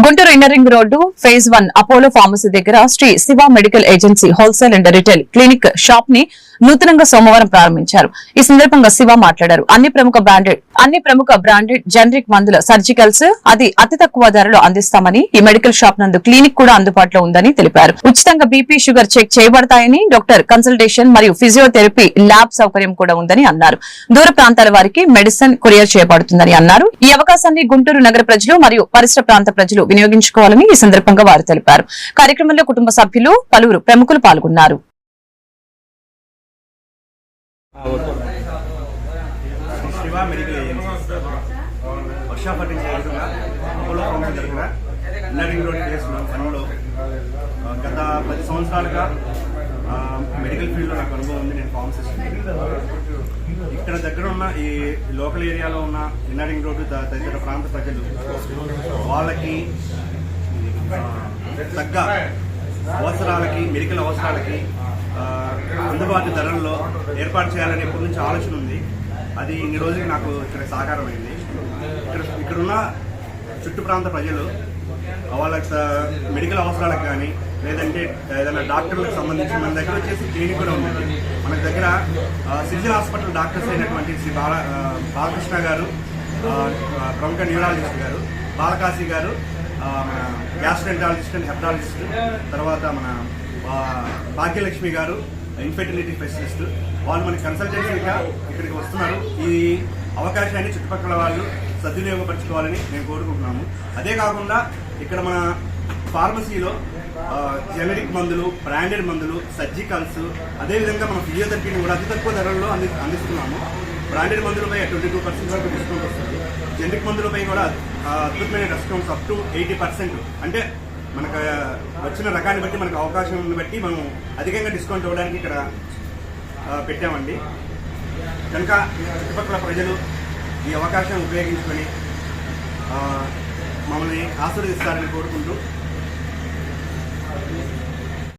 Guntur inner ring road phase 1 Apollo pharmacy దగ్గర Sri Siva medical agency wholesale and retail clinic shop ని నూతనంగా సోమవారం ప్రారంభించారు. ఈ సందర్భంగా శివ మాట్లాడారు. అన్ని ప్రముఖ బ్రాండెడ్ జనరిక్ మందుల సర్జికల్స్ అతి తక్కువ ధరలో అందిస్తామని, ఈ మెడికల్ షాప్ నందు క్లినిక్ కూడా అందుబాటులో ఉందని తెలిపారు. ఉచితంగా బీపీ షుగర్ చెక్ చేయబడతాయని, డాక్టర్ కన్సల్టేషన్ మరియు ఫిజియోథెరపీ ల్యాబ్ సౌకర్యం కూడా ఉందని అన్నారు. దూర ప్రాంతాల వారికి మెడిసిన్ కొరియర్ చేయబడుతుందని అన్నారు. ఈ అవకాశాన్ని గుంటూరు నగర ప్రజలు మరియు పరిసర ప్రాంత ప్రజలు వినియోగించుకోవాలని ఈ సందర్భంగా వారు తెలిపారు. కార్యక్రమంలో కుటుంబ సభ్యులు, పలువురు ప్రముఖులు పాల్గొన్నారు. శివ మెడికల్ ఏజెన్సీ వర్షాపట్టిన ఎదురుగా అపోలో ఫార్మసీ దగ్గర ఇన్నర్ రింగ్ రోడ్ కేసులో పనిలో గత 10 సంవత్సరాలుగా మెడికల్ ఫీల్డ్లో నాకు అనుభవం ఉంది. నేను ఫార్మసిస్ట్. ఇక్కడ దగ్గర ఉన్న ఈ లోకల్ ఏరియాలో ఉన్న ఇన్నర్ రింగ్ రోడ్డు తదితర ప్రాంత ప్రజలు వాళ్ళకి తగ్గ అవసరాలకి, మెడికల్ అవసరాలకి అందుబాటు ధరల్లో ఏర్పాటు చేయాలని ఎప్పటి నుంచి ఆలోచన ఉంది. అది ఇన్ని రోజులకి నాకు ఇక్కడ సాకారమైంది. ఇక్కడున్న చుట్టు ప్రాంత ప్రజలు వాళ్ళ మెడికల్ అవసరాలకు కానీ, లేదంటే ఏదైనా డాక్టర్లకు సంబంధించి మన దగ్గర వచ్చేసి క్లినిక్ కూడా ఉంది. మన దగ్గర సివిల్ హాస్పిటల్ డాక్టర్స్ అయినటువంటి శ్రీ బాలకృష్ణ గారు, ప్రముఖ న్యూరాలజిస్ట్ గారు, బాలకాశీ గారు, మన గ్యాస్ట్రెంటాలజిస్ట్ అండ్ హెపటాలజిస్ట్, తర్వాత మన భాగ్యలక్ష్మి గారు ఇన్ఫెర్టిలిటీ స్పెషలిస్ట్, వాళ్ళు మనకి కన్సల్టెన్సీగా ఇక్కడికి వస్తున్నారు. ఈ అవకాశాన్ని చుట్టుపక్కల వాళ్ళు సద్వినియోగపరచుకోవాలని మేము కోరుకుంటున్నాము. అదే కాకుండా ఇక్కడ మన ఫార్మసీలో జెనరిక్ మందులు, బ్రాండెడ్ మందులు, సర్జికల్స్, అదేవిధంగా మన ఫిజియోథెరపీని కూడా అతి తక్కువ ధరల్లో అందిస్తున్నాము. బ్రాండెడ్ మందులపై 22% వరకు డిస్కౌంట్ వస్తుంది. జెనరిక్ మందులపై కూడా అద్భుతమైన డిస్కౌంట్స్ అప్ టు 80%. అంటే మనకు వచ్చిన రకాన్ని బట్టి, మనకు అవకాశం బట్టి మనం అధికంగా డిస్కౌంట్ ఇవ్వడానికి ఇక్కడ పెట్టామండి. కనుక చుట్టుపక్కల ప్రజలు ఈ అవకాశాన్ని ఉపయోగించుకొని మమ్మల్ని ఆశీర్వదిస్తారని కోరుకుంటూ